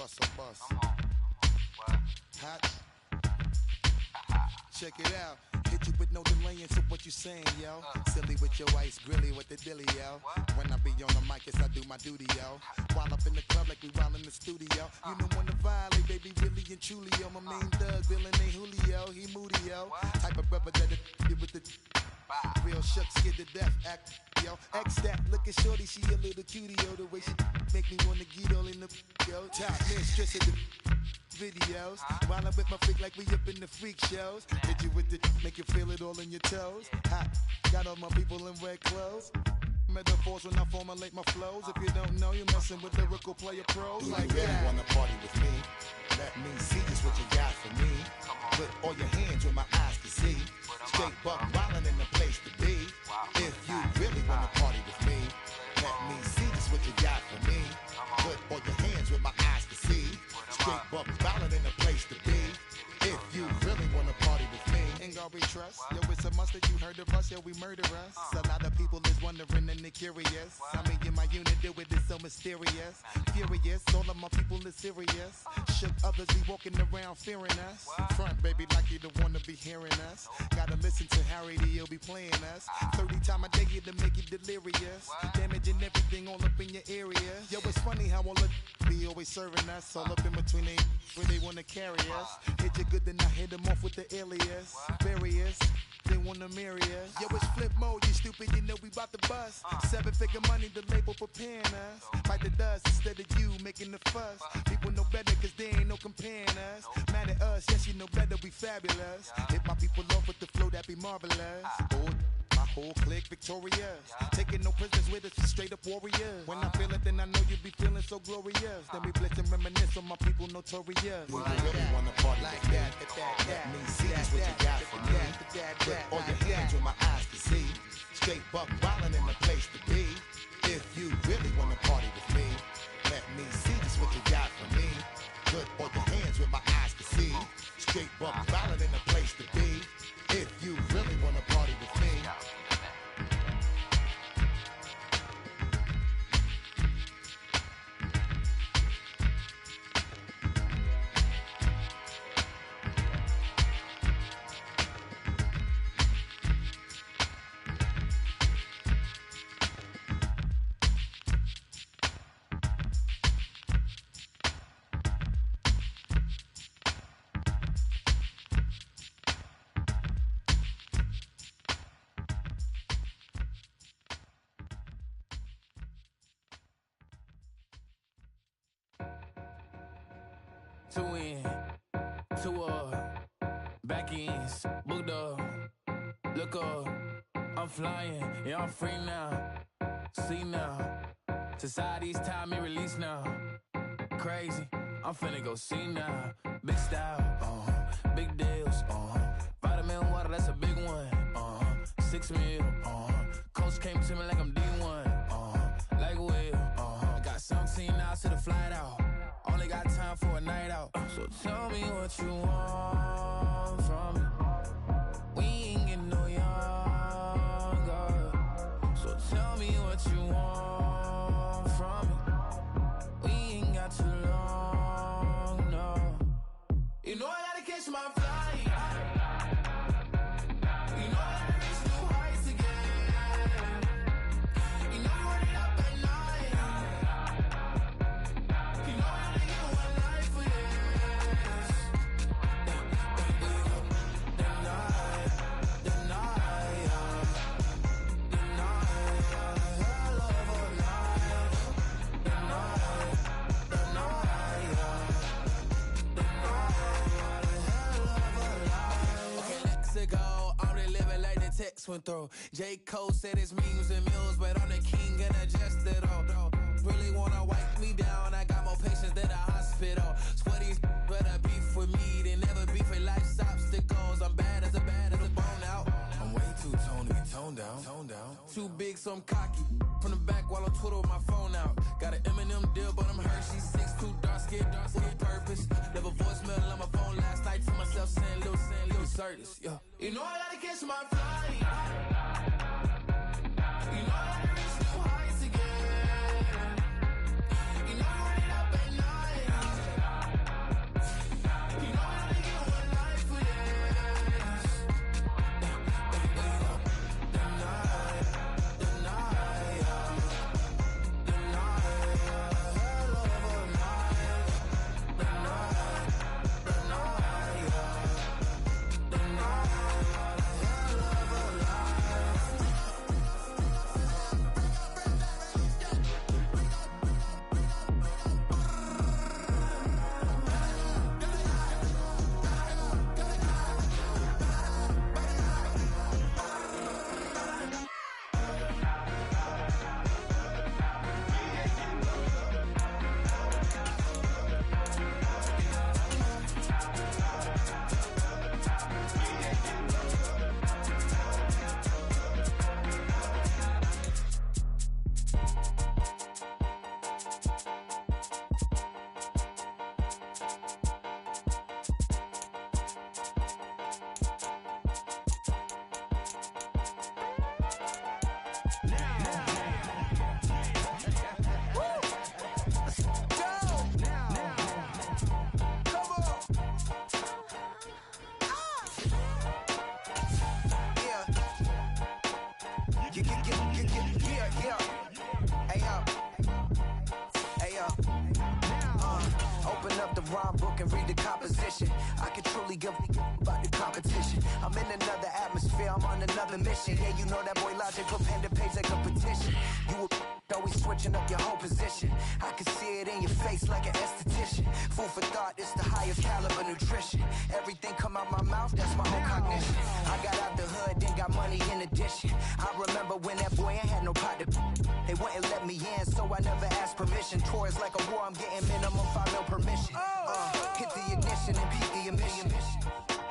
bust a bus. Hot. Check it out. Hit you with no delaying, so what you saying, yo? Silly with your ice, grilly with the dilly, yo. When I be on the mic, yes, I do my duty, yo. While up in the club like we while in the studio. You know when to violate, baby, really and truly, yo. My main thug, villain ain't Julio, he moody, yo. Type of brother that it with the real shook, scared to death, act, yo. X that, looking shorty, she a little cutie, yo. The way she make me wanna get all in the, yo. Top mistress of the videos. While I'm with my freak like we up in the freak shows. Hit you with the make you feel it all in your toes. Hot, got all my people in red clothes. Metaphors when I formulate my flows. If you don't know, you're messing with lyrical player pros. Like you really wanna party with me? Let me see just what you got for me. Put all your hands where my eyes can see. Straight buck wildin' in the place to be. If you really wanna party with me, let me see just what you got for me. Put all your hands where my eyes can see. Straight buck wildin' in the place to be. If you really wanna party with me, ain't gonna be trust. Yo, it's a must that you heard of us, yo, we murder us. A lot of people is wondering and they curious. I mean, in my unit, do it is so mysterious. Furious, all of my people is serious. Shook others be walking around fearing us. Front, baby, like you don't wanna be hearing us. Gotta listen to Harry, he'll be playing us. 30 times a day to make you delirious. Damaging everything all up in your area. Yo, it's funny how all the be always serving us. All up in between they where they wanna carry us. Hit you good, then I hit them off with the alias. Various, they wanna marry us. Yo, it's flip mode, you stupid, you know we bout to bust. 7-figure money, the label preparing us. Fight the dust instead of you making the fuss. People know better cause they ain't no comparing us. Mad at us, yes you know better, we fabulous. Hit my people off with the flow, that be marvelous. My whole clique victorious. Taking no prisoners with us, straight up warriors. When I feel it, then I know you be feeling so glorious. Then we blitz and reminisce on my people notorious. You really wanna party like that? Let me see just what you got for me. Put all your hands where my eyes can see. Straight buck wildin' in the place to be. If you really wanna party with me, let me see just what you got for me. Put all your hands where my eyes can see. Straight buck wildin' in the place to be. If you really wanna party with me. Two in, two up, back ends, booked up, look up, I'm flying, yeah I'm free now, see now, society's time me release now, crazy, I'm finna go see now, big style, big deals, vitamin water, that's a big one, 6 mil, coach came to me like I'm D1, like Will, got 17 hours to the flight out. Only got time for a night out. So tell me what you want from me. We ain't getting no younger. So tell me what you want from me. We ain't got too long, no. You know I gotta catch my flight. You know I gotta reach new heights again. You know you run it up at night. You know I gotta get one life for this. The night, hell of a night. Okay, let's go. I'm really living like the text went through. J. Cole said it's memes and mules, but I'm the king and adjust it all. Really wanna wipe me down. I got more patience than a hospital. Sweaty better beef with me than never beef with life's obstacles. I'm bad as a bone out. I'm way too toned down. Too big, so I'm cocky. From the back while I'm Twitter with my phone out. Got an Eminem deal, but I'm Hershey's 6'2", dark skin, with purpose. Never voicemail on my phone last night to myself saying little service. Yeah. You know I gotta catch my flight. You know I gotta reach new heights again. You know you run it up at night. the mission. Yeah, you know that boy Logic put pen to page like a petition. You were always switching up your whole position. I can see it in your face like an esthetician. Food for thought, it's the highest caliber nutrition. Everything come out my mouth, that's my own cognition. I got out the hood, then got money in addition. I remember when that boy ain't had no pot to. They wouldn't let me in, so I never asked permission. Tours like a war, I'm getting minimum 5 mil permission. Hit the ignition and beat the emission.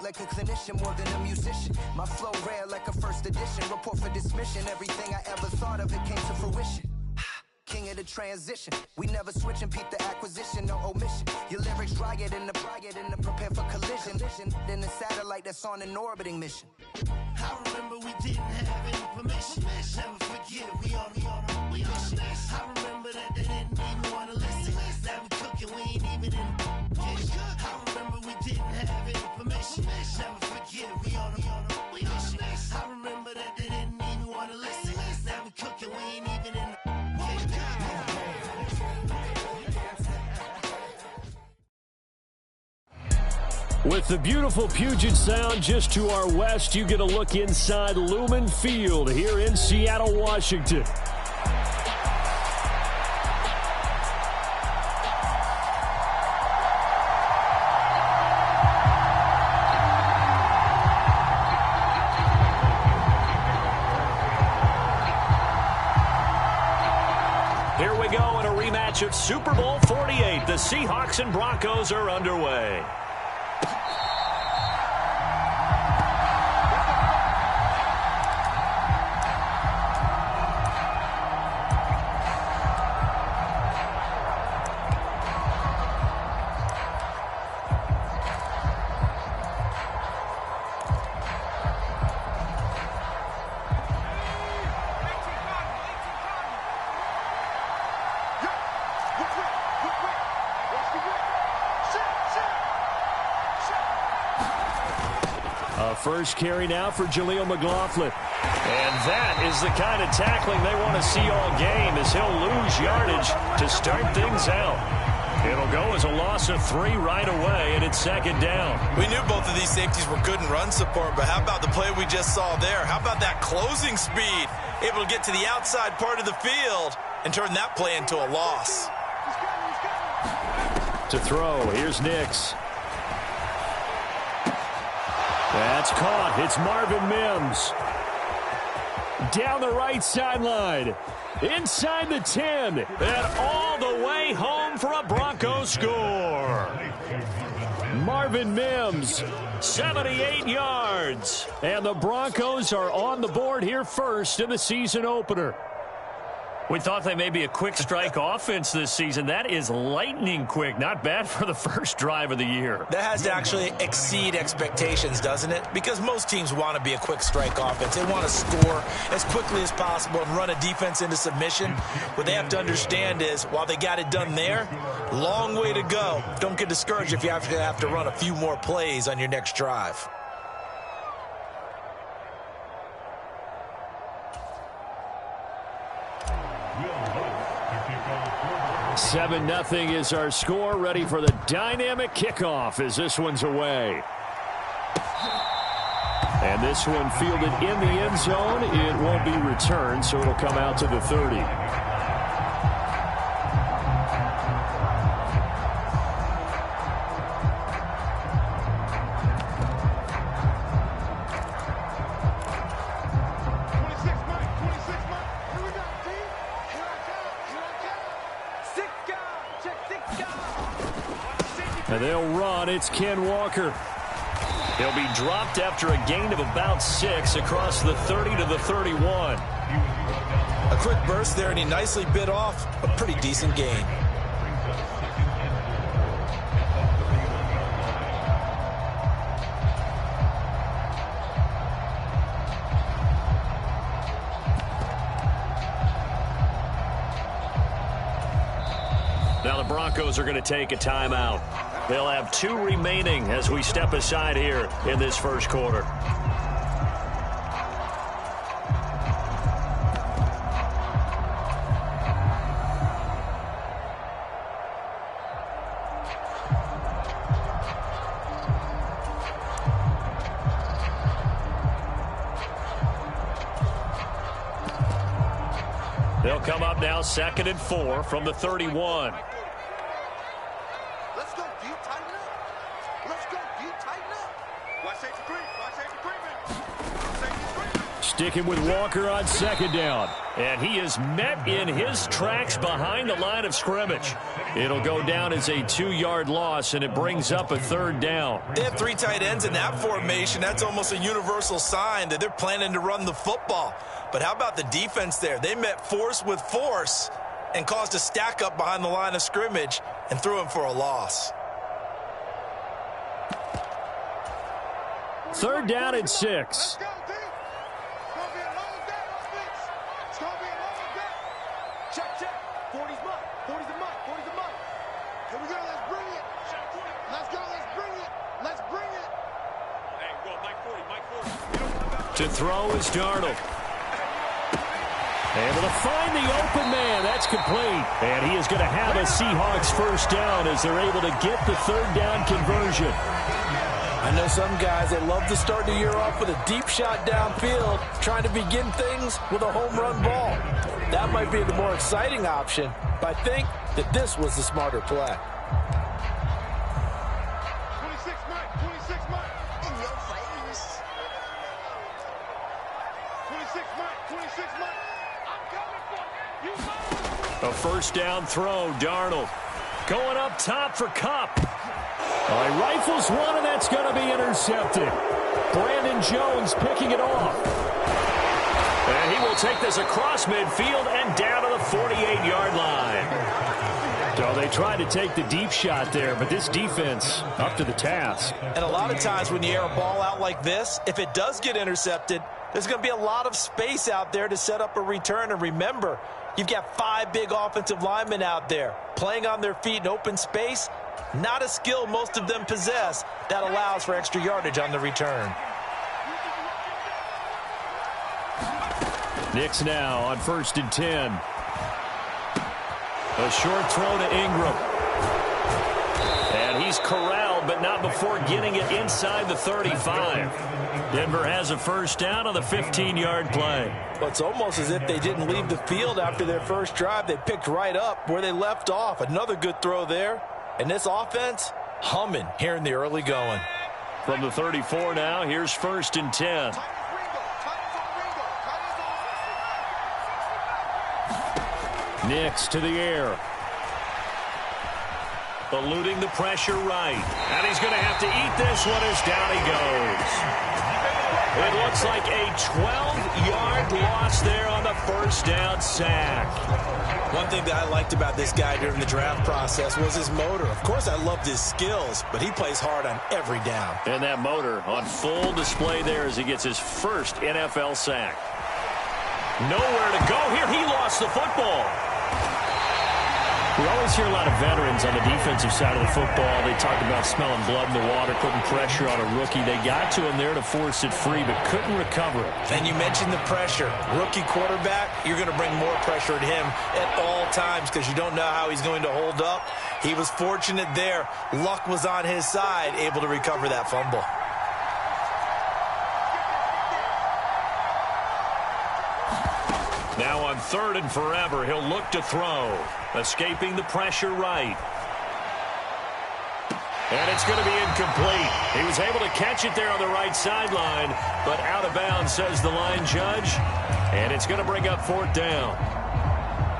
Like a clinician more than a musician. My flow rare like a first edition. Report for dismission. Everything I ever thought of, it came to fruition. King of the transition. We never switch and peep the acquisition, no omission. Your lyrics dry it in the prepare for collision. Then the satellite that's on an orbiting mission. I remember we didn't have any permission. Never forget we on a mission. I remember that they didn't even want to listen. Now we cooking, we ain't even in the kitchen. I remember we didn't have any permission. Never forget we on a mission. I remember that they didn't even want to listen. Now we cooking, we ain't even in the With the beautiful Puget Sound just to our west, you get a look inside Lumen Field here in Seattle, Washington. Here we go in a rematch of Super Bowl 48. The Seahawks and Broncos are underway. First carry now for Jaleel McLaughlin. And that is the kind of tackling they want to see all game as he'll lose yardage to start things out. It'll go as a loss of 3 right away, and it's second down. We knew both of these safeties were good in run support, but how about the play we just saw there? How about that closing speed? Able to get to the outside part of the field and turn that play into a loss. To throw, here's Nix. That's caught. It's Marvin Mims. Down the right sideline. Inside the 10. And all the way home for a Broncos score. Marvin Mims, 78 yards. And the Broncos are on the board here first in the season opener. We thought they may be a quick strike offense this season. That is lightning quick. Not bad for the first drive of the year. That has to actually exceed expectations, doesn't it? Because most teams want to be a quick strike offense. They want to score as quickly as possible and run a defense into submission. What they have to understand is, while they got it done there, long way to go. Don't get discouraged if you have to run a few more plays on your next drive. 7-0 is our score. Ready for the dynamic kickoff as this one's away. And this one fielded in the end zone. It won't be returned, so it'll come out to the 30. And they'll run. It's Ken Walker. He'll be dropped after a gain of about 6 across the 30 to the 31. A quick burst there, and he nicely bit off a pretty decent gain. Now the Broncos are going to take a timeout. They'll have 2 remaining as we step aside here in this first quarter. They'll come up now 2nd and 4 from the 31. Let's go, deep, tighten up. Let's go, deep, tighten up. Watch safety creep, watch safety creeping. Sticking with Walker on 2nd down. And he is met in his tracks behind the line of scrimmage. It'll go down as a 2-yard loss, and it brings up a 3rd down. They have 3 tight ends in that formation. That's almost a universal sign that they're planning to run the football. But how about the defense there? They met force with force and caused a stack up behind the line of scrimmage and threw him for a loss. 3rd down and 6. To throw is Darnold. Able to find the open man. That's complete. And he is going to have a Seahawks 1st down as they're able to get the 3rd down conversion. I know some guys, they love to start the year off with a deep shot downfield, trying to begin things with a home run ball. That might be the more exciting option, but I think that this was the smarter play. 26 Mike, in your face. 26 Mike, I'm coming for you. A 1st down throw, Darnold. Going up top for Kupp. He rifles one, and that's going to be intercepted. Brandon Jones picking it off. And he will take this across midfield and down to the 48-yard line. So they tried to take the deep shot there, but this defense up to the task. And a lot of times when you air a ball out like this, if it does get intercepted, there's going to be a lot of space out there to set up a return. And remember, you've got 5 big offensive linemen out there playing on their feet in open space. Not a skill most of them possess that allows for extra yardage on the return. Knicks now on 1st and 10. A short throw to Ingram. And he's corralled, but not before getting it inside the 35. Denver has a 1st down on the 15-yard play. Well, it's almost as if they didn't leave the field after their first drive. They picked right up where they left off. Another good throw there. And this offense, humming here in the early going. From the 34 now, here's 1st and 10. Knicks to the air. Eluding the pressure right. And he's going to have to eat this one as down he goes. It looks like a 12-yard loss there on the 1st down sack. One thing that I liked about this guy during the draft process was his motor. Of course, I loved his skills, but he plays hard on every down. And that motor on full display there as he gets his first NFL sack. Nowhere to go here. He lost the football. We always hear a lot of veterans on the defensive side of the football. They talk about smelling blood in the water, putting pressure on a rookie. They got to him there to force it free, but couldn't recover it. And you mentioned the pressure. Rookie quarterback, you're going to bring more pressure at him at all times because you don't know how he's going to hold up. He was fortunate there. Luck was on his side, able to recover that fumble. Now on 3rd and forever, he'll look to throw. Escaping the pressure right. And it's going to be incomplete. He was able to catch it there on the right sideline, but out of bounds, says the line judge. And it's going to bring up 4th down.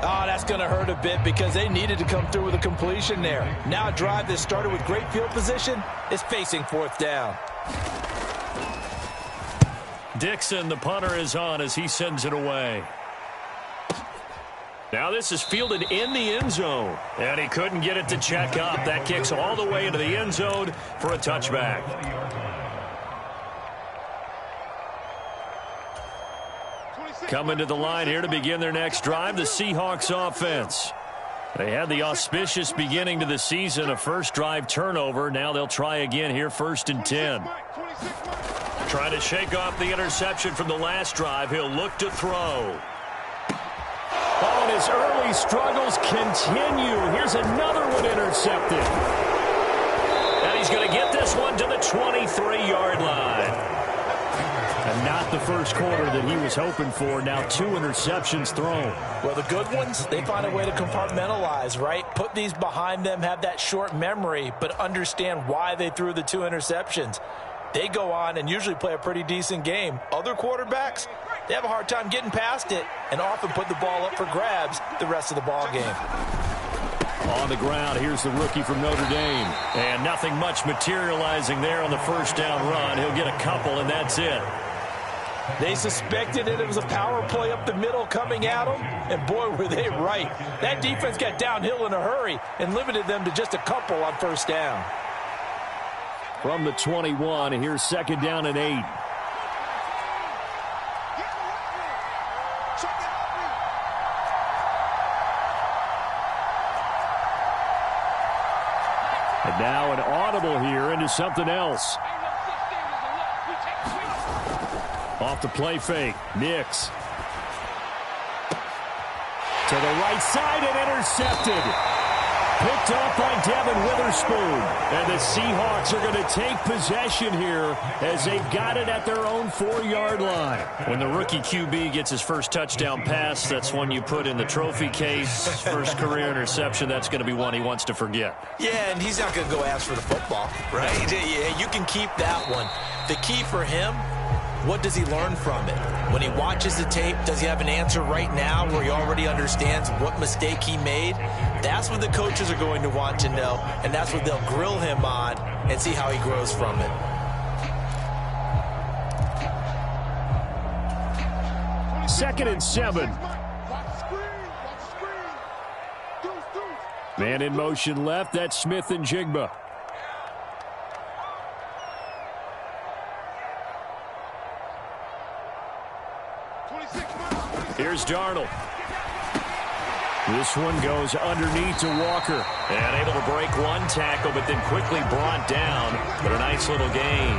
Oh, that's going to hurt a bit because they needed to come through with a completion there. Now a drive that started with great field position is facing 4th down. Dixon, the punter, is on as he sends it away. Now this is fielded in the end zone. And he couldn't get it to check up. That kicks all the way into the end zone for a touchback. Coming to the line here to begin their next drive, the Seahawks offense. They had the auspicious beginning to the season, a first drive turnover. Now they'll try again here, 1st and 10. Trying to shake off the interception from the last drive. He'll look to throw. Oh, and his early struggles continue. Here's another one intercepted. And he's going to get this one to the 23-yard line. And not the first quarter that he was hoping for. Now 2 interceptions thrown. Well, the good ones, they find a way to compartmentalize, right? Put these behind them, have that short memory, but understand why they threw the 2 interceptions. They go on and usually play a pretty decent game. Other quarterbacks, they have a hard time getting past it and often put the ball up for grabs the rest of the ball game. On the ground, here's the rookie from Notre Dame. And nothing much materializing there on the first down run. He'll get a couple, and that's it. They suspected it was a power play up the middle coming at them, and boy, were they right. That defense got downhill in a hurry and limited them to just a couple on first down. From the 21, here's second down and 8. And now an audible here into something else. Off the play fake. Nix. To the right side and intercepted. Picked off by Devin Witherspoon. And the Seahawks are going to take possession here as they've got it at their own 4-yard line. When the rookie QB gets his first touchdown pass, that's one you put in the trophy case. First career interception, that's going to be one he wants to forget. Yeah, and he's not going to go ask for the football, right? Yeah, you can keep that one. The key for him, what does he learn from it? When he watches the tape, does he have an answer right now where he already understands what mistake he made? That's what the coaches are going to want to know, and that's what they'll grill him on and see how he grows from it. Second and 7. Man in motion left. That's Smith and Jigba. Here's Darnold. This one goes underneath to Walker. And able to break one tackle, but then quickly brought down. But a nice little gain.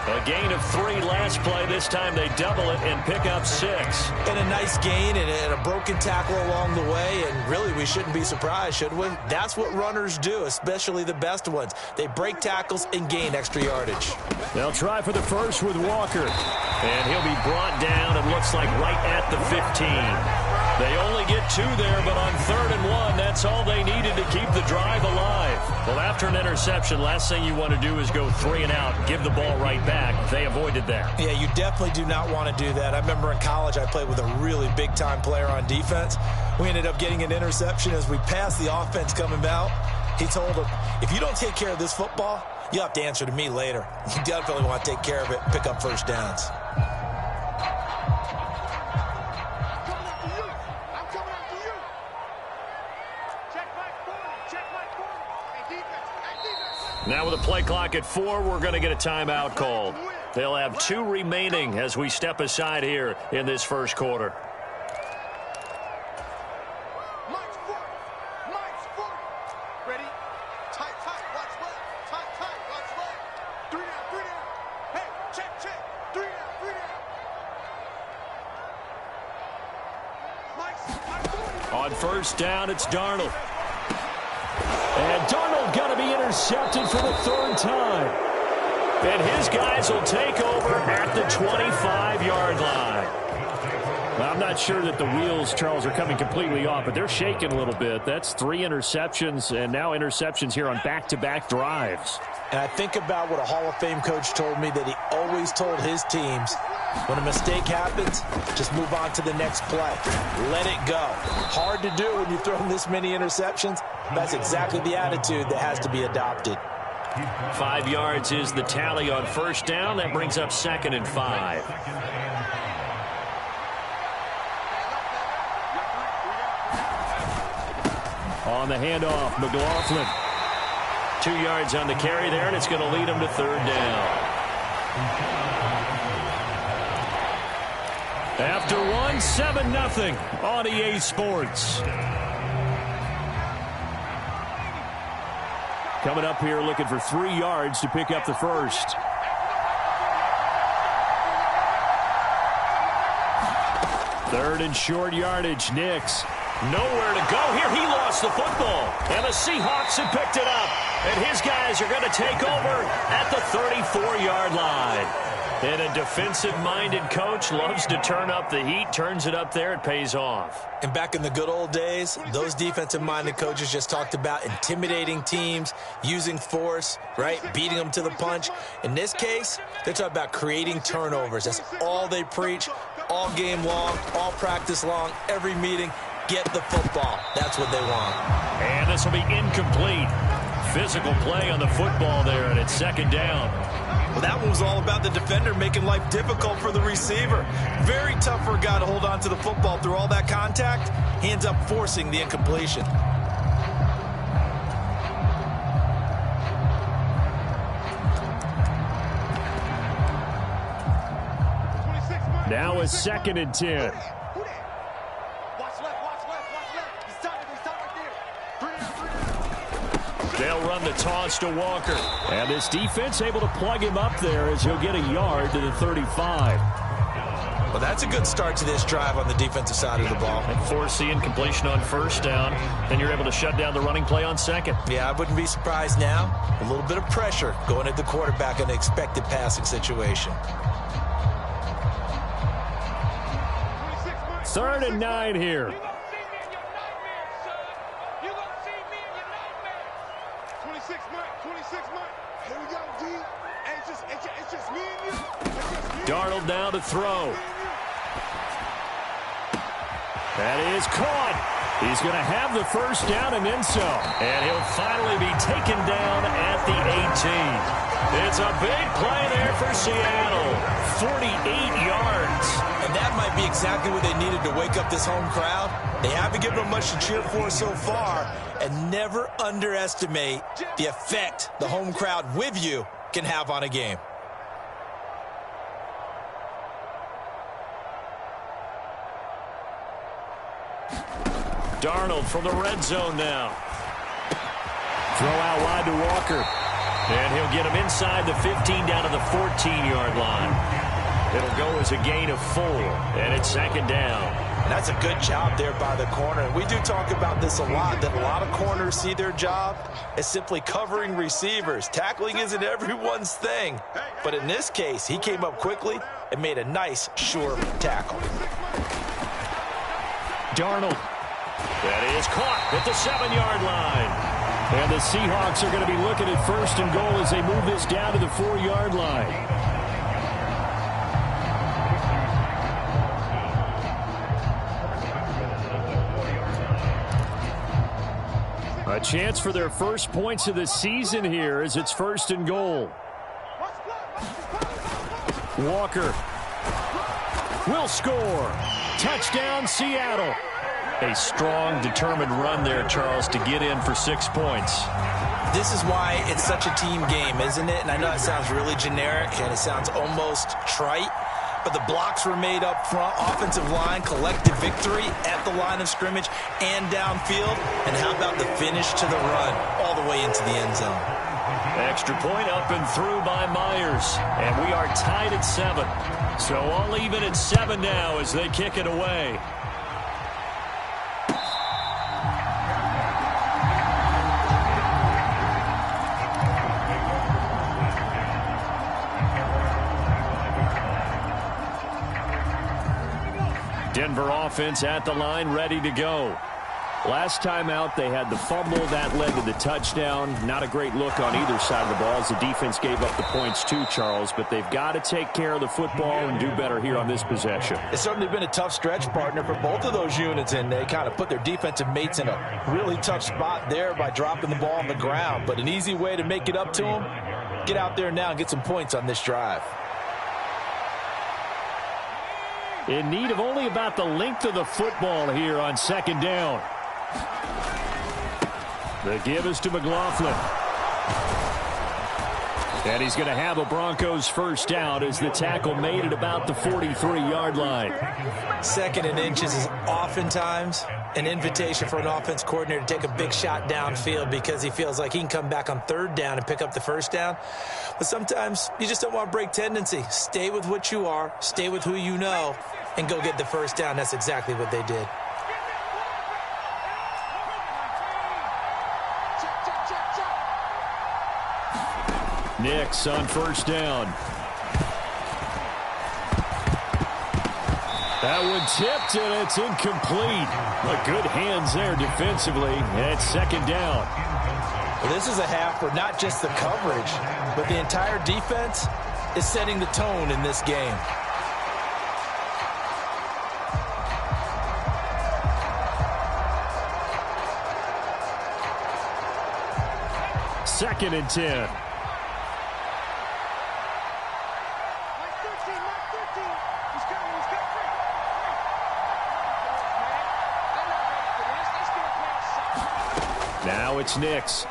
A gain of 3 last play. This time they double it and pick up 6. And a nice gain and a broken tackle along the way. And really, we shouldn't be surprised, should we? That's what runners do, especially the best ones. They break tackles and gain extra yardage. They'll try for the first with Walker. And he'll be brought down, it looks like, right at the 15. They only get 2 there, but on 3rd and 1, that's all they needed to keep the drive alive. Well, after an interception, last thing you want to do is go 3 and out, give the ball right back. They avoided that. Yeah, you definitely do not want to do that. I remember in college I played with a really big-time player on defense. We ended up getting an interception as we passed the offense coming out. He told him, if you don't take care of this football, you'll have to answer to me later. You definitely want to take care of it, pick up first downs. Now with a play clock at 4, we're going to get a timeout called. They'll have 2 remaining as we step aside here in this first quarter. Ready? Tight, watch left. Tight, watch left. 3 down. Hey, check. 3 down. On first down, it's Darnold. And Darnold got to be intercepted for the 3rd time. And his guys will take over at the 25-yard line. Now, I'm not sure that the wheels, Charles, are coming completely off, but they're shaking a little bit. That's 3 interceptions, and now interceptions here on back-to-back drives. And I think about what a Hall of Fame coach told me that he always told his teams, when a mistake happens, just move on to the next play. Let it go. Hard to do when you throw this many interceptions. That's exactly the attitude that has to be adopted. 5 yards is the tally on first down. That brings up 2nd and 5. On the handoff, McLaughlin. 2 yards on the carry there, and it's going to lead him to 3rd down. After 1, 7-0 on EA Sports. Coming up here looking for 3 yards to pick up the first. Third and short yardage, Nix. Nowhere to go here. He lost the football. And the Seahawks have picked it up. And his guys are going to take over at the 34-yard line. And a defensive-minded coach loves to turn up the heat, turns it up there, it pays off. And back in the good old days, those defensive-minded coaches just talked about intimidating teams, using force, right, beating them to the punch. In this case, they're talking about creating turnovers. That's all they preach, all game long, all practice long, every meeting. Get the football. That's what they want. And this will be incomplete. Physical play on the football there, and it's second down. Well, that one was all about the defender making life difficult for the receiver. Very tough for a guy to hold on to the football through all that contact. He ends up forcing the incompletion. Now it's 2nd and 10. They'll run the toss to Walker. And this defense able to plug him up there as he'll get a yard to the 35. Well, that's a good start to this drive on the defensive side of the ball. And force the incompletion on first down. Then you're able to shut down the running play on second. Yeah, I wouldn't be surprised now. A little bit of pressure going at the quarterback in an expected passing situation. 3rd and 9 here. Darnold now to throw. That is caught. He's going to have the first down and then some. And he'll finally be taken down at the 18. It's a big play there for Seattle. 48 yards. And that might be exactly what they needed to wake up this home crowd. They haven't given them much to cheer for so far. And never underestimate the effect the home crowd with you can have on a game. Darnold from the red zone now. Throw out wide to Walker. And he'll get him inside the 15 down to the 14-yard line. It'll go as a gain of 4. And it's 2nd down. And that's a good job there by the corner. And we do talk about this a lot, that a lot of corners see their job as simply covering receivers. Tackling isn't everyone's thing. But in this case, he came up quickly and made a nice, sure tackle. Darnold. That is caught at the 7-yard line. And the Seahawks are going to be looking at 1st and goal as they move this down to the 4-yard line. A chance for their first points of the season here as it's 1st and goal. Walker will score. Touchdown, Seattle. A strong, determined run there, Charles, to get in for 6 points. This is why it's such a team game, isn't it? And I know it sounds really generic and it sounds almost trite, but the blocks were made up front, offensive line, collective victory at the line of scrimmage and downfield. And how about the finish to the run all the way into the end zone? Extra point up and through by Myers. And we are tied at 7. So all even at 7 now as they kick it away. Denver offense at the line, ready to go. Last time out, they had the fumble. That led to the touchdown. Not a great look on either side of the ball as the defense gave up the points too, Charles. But they've got to take care of the football and do better here on this possession. It's certainly been a tough stretch, partner, for both of those units, and they kind of put their defensive mates in a really tough spot there by dropping the ball on the ground. But an easy way to make it up to them, get out there now and get some points on this drive. In need of only about the length of the football here on 2nd down. The give is to McLaughlin. And he's going to have a Broncos first down as the tackle made at about the 43-yard line. 2nd and inches is oftentimes an invitation for an offense coordinator to take a big shot downfield because he feels like he can come back on 3rd down and pick up the first down. But sometimes you just don't want to break tendency. Stay with what you are, stay with who you know, and go get the first down. That's exactly what they did. Nix on first down. That one tipped, and it's incomplete. But good hands there defensively. And it's second down. Well, this is a half where not just the coverage, but the entire defense is setting the tone in this game. Second and 10. Now it's Nix.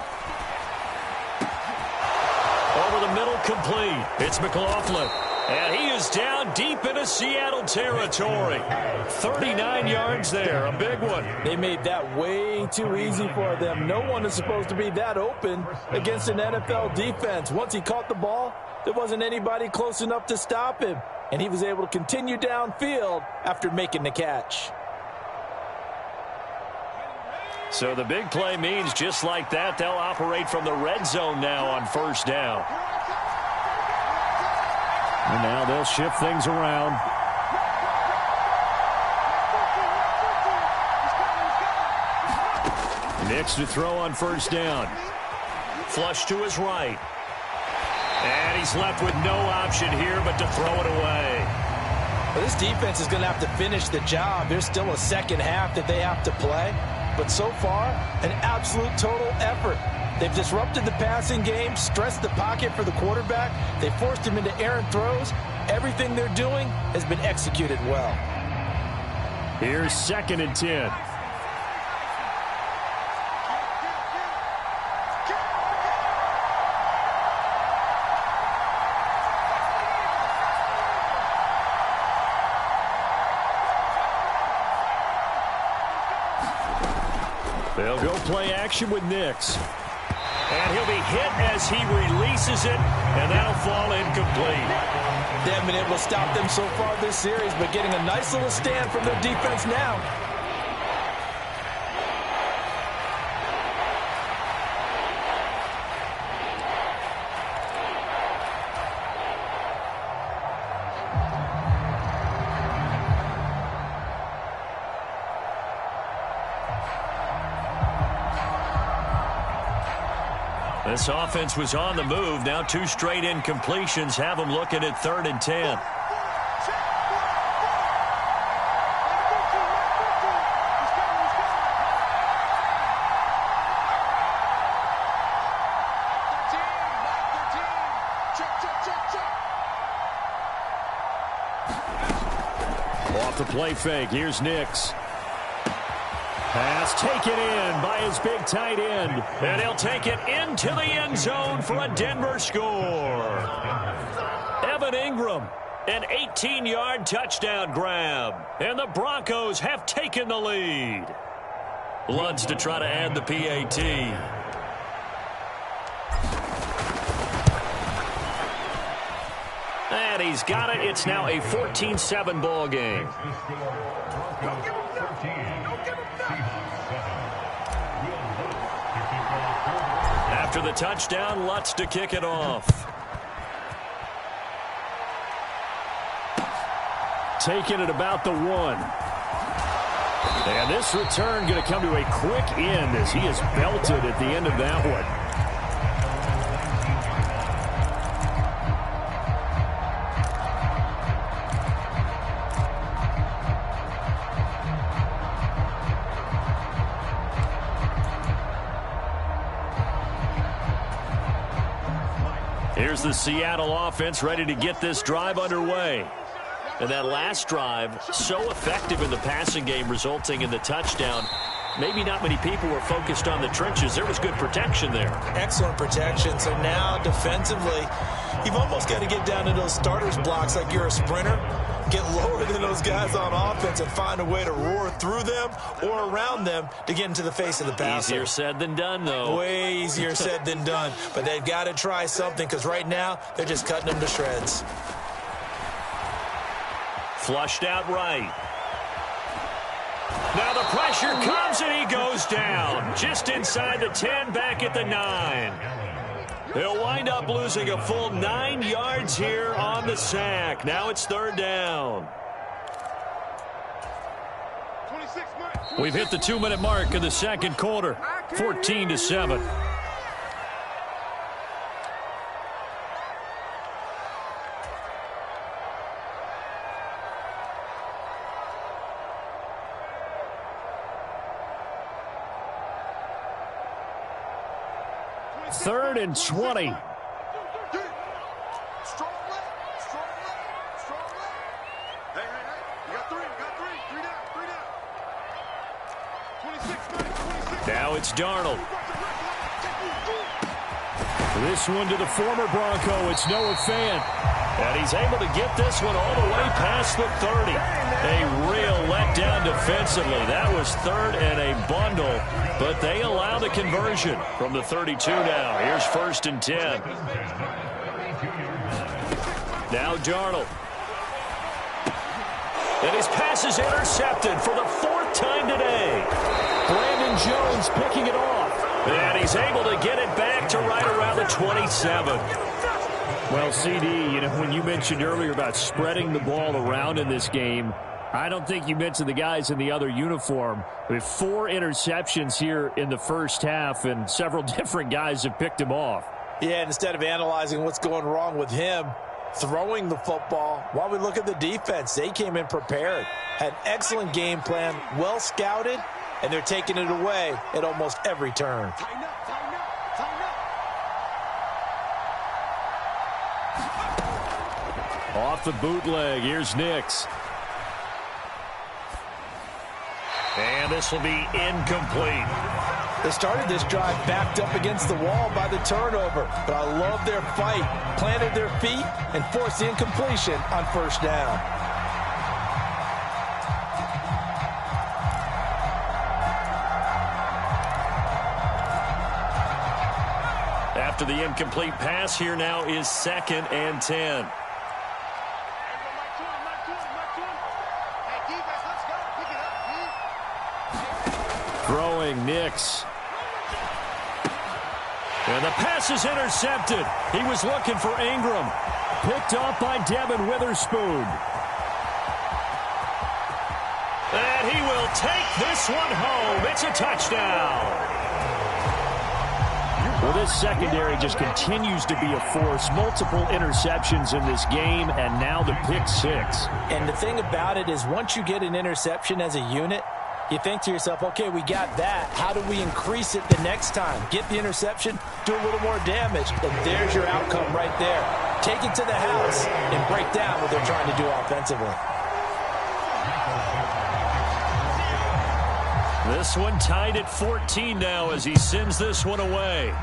Over the middle, complete. It's McLaughlin. And he is down deep into Seattle territory. 39 yards there, a big one. They made that way too easy for them. No one is supposed to be that open against an NFL defense. Once he caught the ball, there wasn't anybody close enough to stop him. And he was able to continue downfield after making the catch. So the big play means just like that, they'll operate from the red zone now on first down. And now they'll shift things around. Nix to throw on first down. Flush to his right. And he's left with no option here but to throw it away. Well, this defense is going to have to finish the job. There's still a second half that they have to play. But so far, an absolute total effort. They've disrupted the passing game, stressed the pocket for the quarterback. They forced him into errant throws. Everything they're doing has been executed well. Here's second and 10. They'll go play action with Nix. And he'll be hit as he releases it, and that'll fall incomplete. That minute will stop them so far this series, but getting a nice little stand from their defense now. This offense was on the move. Now two straight incompletions have them looking at 3rd and 10. Off the play fake. Here's Nix. Pass taken in by his big tight end. And he'll take it into the end zone for a Denver score. Evan Ingram, an 18-yard touchdown grab. And the Broncos have taken the lead. Lutz to try to add the PAT. And he's got it. It's now a 14-7 ball game. After the touchdown, Lutz to kick it off. Taking it about the 1. And this return going to come to a quick end as he is belted at the end of that one. Here's the Seattle offense ready to get this drive underway. And that last drive, so effective in the passing game, resulting in the touchdown. Maybe not many people were focused on the trenches. There was good protection there. Excellent protection. So now defensively, you've almost got to get down to those starters blocks like you're a sprinter. Get lower than those guys on offense and find a way to roar through them or around them to get into the face of the passer. Easier said than done, though. Way easier said than done. But they've got to try something because right now they're just cutting them to shreds. Flushed out right. Now the pressure comes and he goes down. Just inside the 10, back at the 9. He'll wind up losing a full 9 yards here on the sack. Now it's third down. We've hit the 2-minute mark in the second quarter. 14-7. Third and 20. Strong leg, strong leg, strong leg. Hey, you got three down. 26. Now it's Darnold. This one to the former Bronco. It's Noah Fant. And he's able to get this one all the way past the 30. A real letdown defensively. That was third and a bundle, but they allow the conversion from the 32 now. Here's first and 10. Now Darnold. And his pass is intercepted for the 4th time today. Brandon Jones picking it off. And he's able to get it back to right around the 27. Well, CD, you know, when you mentioned earlier about spreading the ball around in this game, I don't think you mentioned the guys in the other uniform. We have 4 interceptions here in the first half, and several different guys have picked him off. Yeah, and instead of analyzing what's going wrong with him, throwing the football, while we look at the defense, they came in prepared, had an excellent game plan, well scouted, and they're taking it away at almost every turn. Off the bootleg, here's Nix. And this will be incomplete. They started this drive backed up against the wall by the turnover, but I love their fight, planted their feet, and forced the incompletion on first down. After the incomplete pass, here now is 2nd and 10. Throwing Nix. And the pass is intercepted. He was looking for Ingram. Picked off by Devin Witherspoon. And he will take this one home. It's a touchdown. Well, this secondary just continues to be a force. Multiple interceptions in this game, and now the pick 6. And the thing about it is once you get an interception as a unit, you think to yourself, okay, we got that. How do we increase it the next time? Get the interception, do a little more damage, and there's your outcome right there. Take it to the house and break down what they're trying to do offensively. This one tied at 14 now as he sends this one away.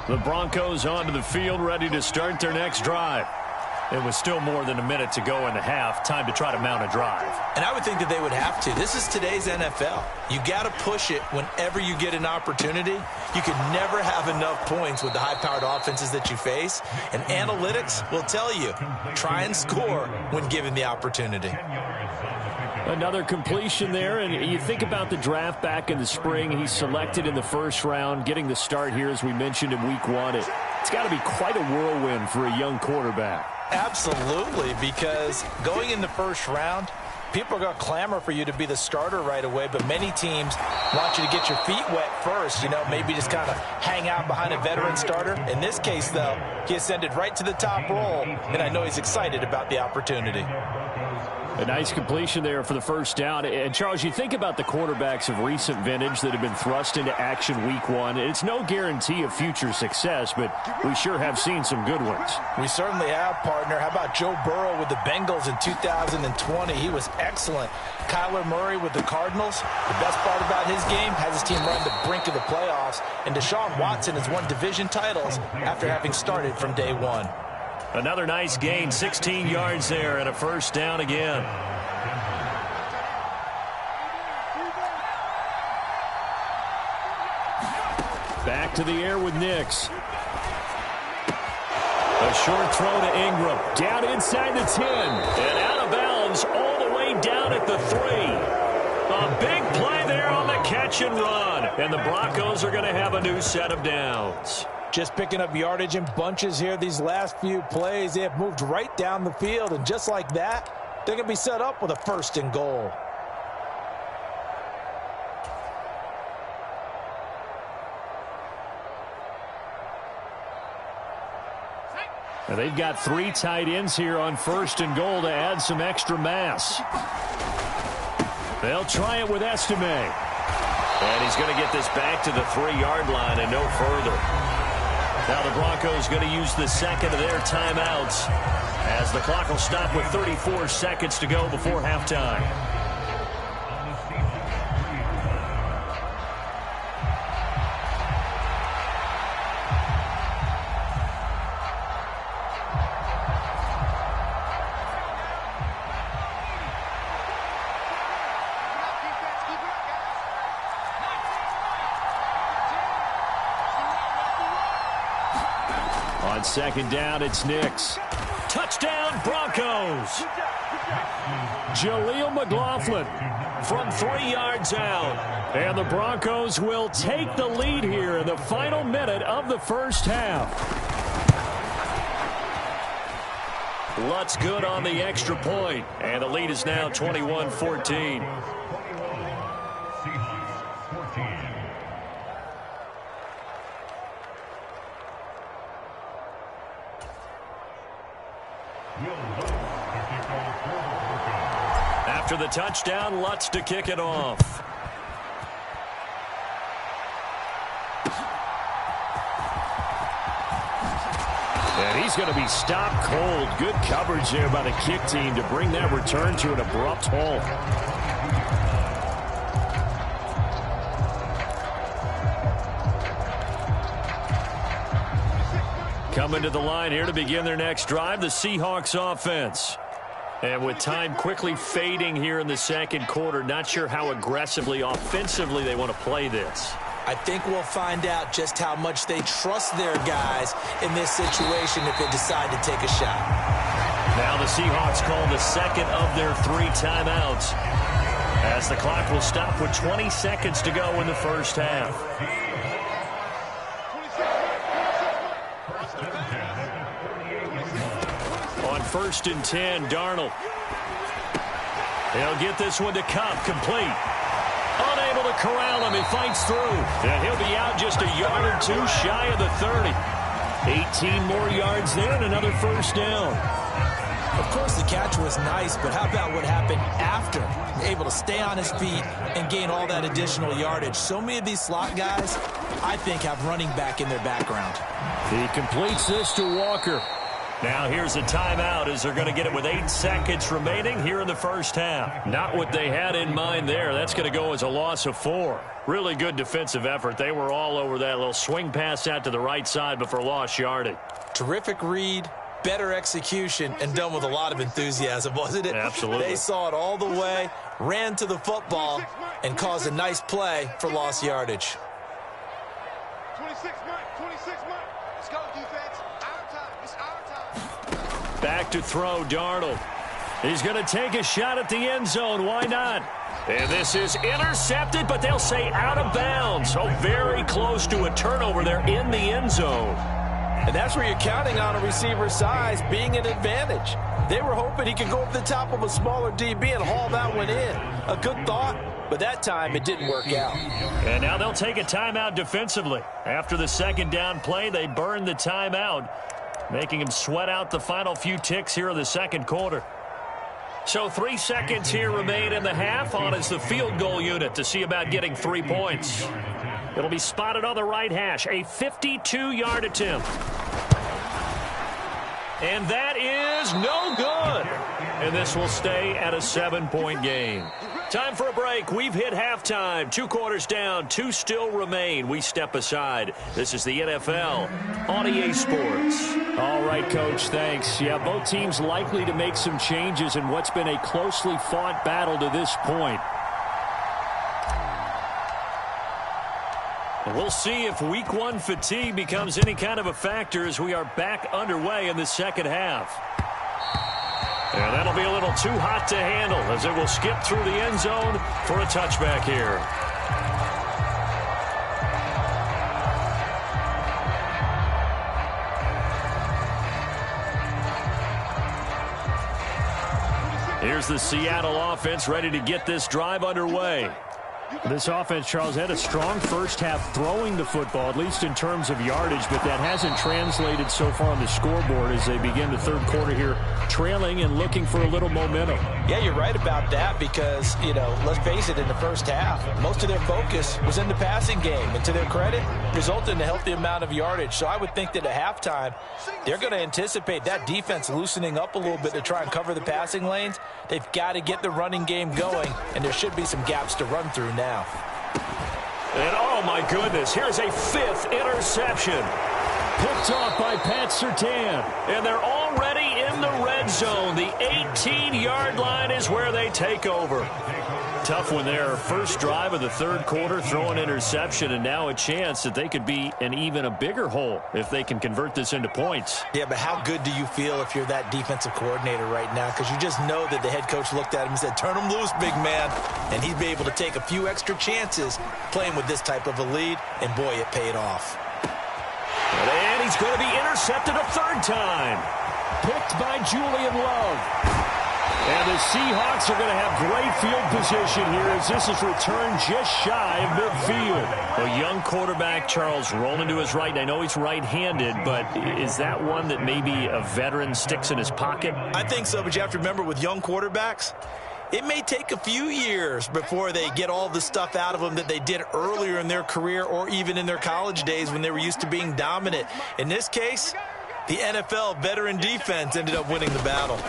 The Broncos onto the field, ready to start their next drive. It was still more than a minute to go in the half. Time to try to mount a drive. And I would think that they would have to. This is today's NFL. You got to push it whenever you get an opportunity. You can never have enough points with the high-powered offenses that you face. And analytics will tell you, try and score when given the opportunity. Another completion there, and you think about the draft back in the spring. He's selected in the first round, getting the start here, as we mentioned, in week 1. It's got to be quite a whirlwind for a young quarterback. Absolutely, because going in the first round, people are going to clamor for you to be the starter right away, but many teams want you to get your feet wet first, you know, maybe just kind of hang out behind a veteran starter. In this case, though, he ascended right to the top roll, and I know he's excited about the opportunity. A nice completion there for the first down. And, Charles, you think about the quarterbacks of recent vintage that have been thrust into action week 1. It's no guarantee of future success, but we sure have seen some good ones. We certainly have, partner. How about Joe Burrow with the Bengals in 2020? He was excellent. Kyler Murray with the Cardinals. The best part about his game has his team run the brink of the playoffs. And Deshaun Watson has won division titles after having started from day 1. Another nice gain, 16 yards there, and a first down again. Back to the air with Nix. A short throw to Ingram. Down inside the 10. And out of bounds all the way down at the 3. A big play there on the catch and run. And the Broncos are going to have a new set of downs. Just picking up yardage in bunches here these last few plays. They have moved right down the field. And just like that, they're going to be set up with a 1st and goal. And they've got 3 tight ends here on 1st and goal to add some extra mass. They'll try it with Estime. And he's going to get this back to the 3-yard line and no further. Now the Broncos going to use the second of their timeouts as the clock will stop with 34 seconds to go before halftime. On 2nd down, it's Nix. Touchdown, Broncos. Jaleel McLaughlin from 3 yards out. And the Broncos will take the lead here in the final minute of the first half. Lutz good on the extra point. And the lead is now 21-14. After the touchdown, Lutz to kick it off. And he's going to be stopped cold. Good coverage there by the kick team to bring that return to an abrupt halt. Coming to the line here to begin their next drive, the Seahawks offense. And with time quickly fading here in the second quarter, not sure how aggressively, offensively they want to play this. I think we'll find out just how much they trust their guys in this situation if they decide to take a shot. Now the Seahawks call the second of their 3 timeouts as the clock will stop with 20 seconds to go in the first half. On 1st and 10, Darnold. He'll get this one to Cup, complete. Unable to corral him, he fights through. And he'll be out just a yard or 2 shy of the 30. 18 more yards there and another first down. Of course, the catch was nice, but how about what happened after? Able to stay on his feet and gain all that additional yardage. So many of these slot guys, I think, have running back in their background. He completes this to Walker. Now here's a timeout as they're going to get it with 8 seconds remaining here in the first half. Not what they had in mind there. That's going to go as a loss of 4. Really good defensive effort. They were all over that little swing pass out to the right side, but for lost yardage. Terrific read, better execution, and done with a lot of enthusiasm, wasn't it? Absolutely. They saw it all the way, ran to the football, and caused a nice play for lost yardage. 26 Mike, 26 Mike. Let's go, defense. Our time. It's our time. Back to throw, Darnold. He's going to take a shot at the end zone. Why not? And this is intercepted, but they'll say out of bounds. So very close to a turnover there in the end zone. And that's where you're counting on a receiver's size being an advantage. They were hoping he could go over the top of a smaller DB and haul that one in. A good thought, but that time it didn't work out. And now they'll take a timeout defensively. After the second down play, they burned the timeout, making him sweat out the final few ticks here in the second quarter. So 3 seconds here remain in the half. On is the field goal unit to see about getting 3 points. It'll be spotted on the right hash. A 52-yard attempt. And that is no good. And this will stay at a 7-point game. Time for a break. We've hit halftime. 2 quarters down. 2 still remain. We step aside. This is the NFL on EA Sports. All right, Coach, thanks. Yeah, both teams likely to make some changes in what's been a closely fought battle to this point. We'll see if week one fatigue becomes any kind of a factor as we are back underway in the second half. And that'll be a little too hot to handle as it will skip through the end zone for a touchback here. Here's the Seattle offense ready to get this drive underway. This offense, Charles, had a strong first half throwing the football, at least in terms of yardage, but that hasn't translated so far on the scoreboard as they begin the third quarter here, trailing and looking for a little momentum. Yeah, you're right about that because, let's face it, in the first half, most of their focus was in the passing game. And to their credit, resulted in a healthy amount of yardage. So I would think that at halftime, they're going to anticipate that defense loosening up a little bit to try and cover the passing lanes. They've got to get the running game going, and there should be some gaps to run through now. And oh my goodness, here's a fifth interception. Picked off by Pat Surtain. And they're already in the red zone. The 18-yard line is where they take over. Tough one there. First drive of the third quarter, throw an interception, and now a chance that they could be in even a bigger hole if they can convert this into points. Yeah, but how good do you feel if you're that defensive coordinator right now? Because you just know that the head coach looked at him and said, turn him loose, big man. And he'd be able to take a few extra chances playing with this type of a lead, and boy, it paid off. And he's going to be intercepted a third time. Picked by Julian Love. And the Seahawks are going to have great field position here as this is returned just shy of midfield. A young quarterback, Charles, rolling to his right. I know he's right-handed, but is that one that maybe a veteran sticks in his pocket? I think so, but you have to remember with young quarterbacks, it may take a few years before they get all the stuff out of them that they did earlier in their career or even in their college days when they were used to being dominant. In this case, the NFL veteran defense ended up winning the battle.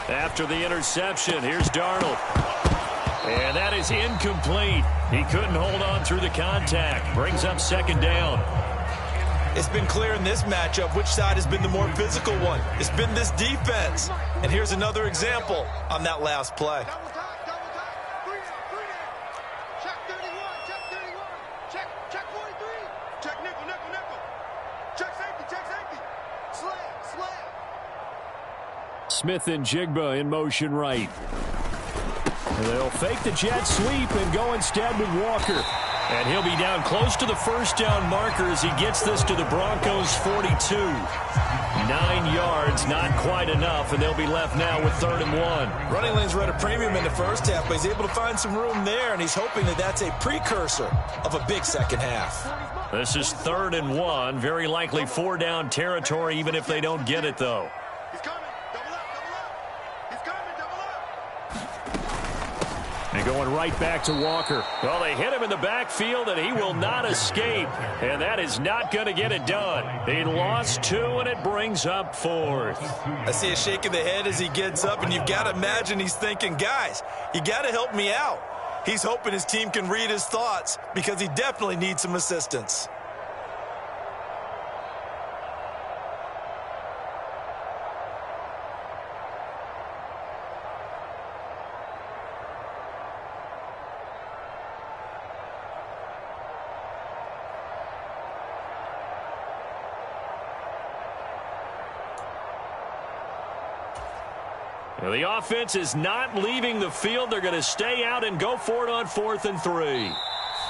After the interception, here's Darnold. And that is incomplete. He couldn't hold on through the contact. Brings up second down. It's been clear in this matchup which side has been the more physical one. It's been this defense. And here's another example on that last play. Double time. 3 down. Check 31. Check 43. Check nickel. Check safety. Slam. Smith and Jigba in motion right. And they'll fake the jet sweep and go instead with Walker. And he'll be down close to the first down marker as he gets this to the Broncos 42. 9 yards, not quite enough, and they'll be left now with 3rd and 1. Running lanes were at a premium in the first half, but he's able to find some room there, and he's hoping that that's a precursor of a big second half. This is 3rd and 1, very likely 4-down territory even if they don't get it, though. He's coming. Double up. He's coming. Double up. And going right back to Walker. Well, they hit him in the backfield, and he will not escape. And that is not going to get it done. He lost 2, and it brings up 4th. I see a shake of the head as he gets up, and you've got to imagine he's thinking, guys, you got to help me out. He's hoping his team can read his thoughts because he definitely needs some assistance. Well, the offense is not leaving the field. They're going to stay out and go for it on 4th and 3.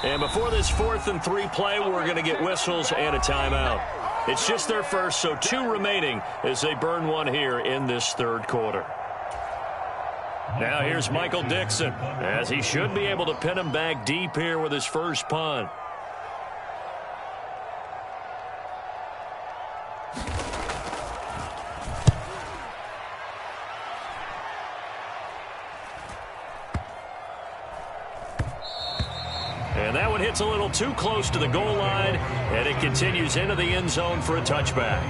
And before this 4th and 3 play, we're going to get whistles and a timeout. It's just their first, so 2 remaining as they burn 1 here in this third quarter. Now here's Michael Dixon as he should be able to pin him back deep here with his first punt. And that one hits a little too close to the goal line, and it continues into the end zone for a touchback.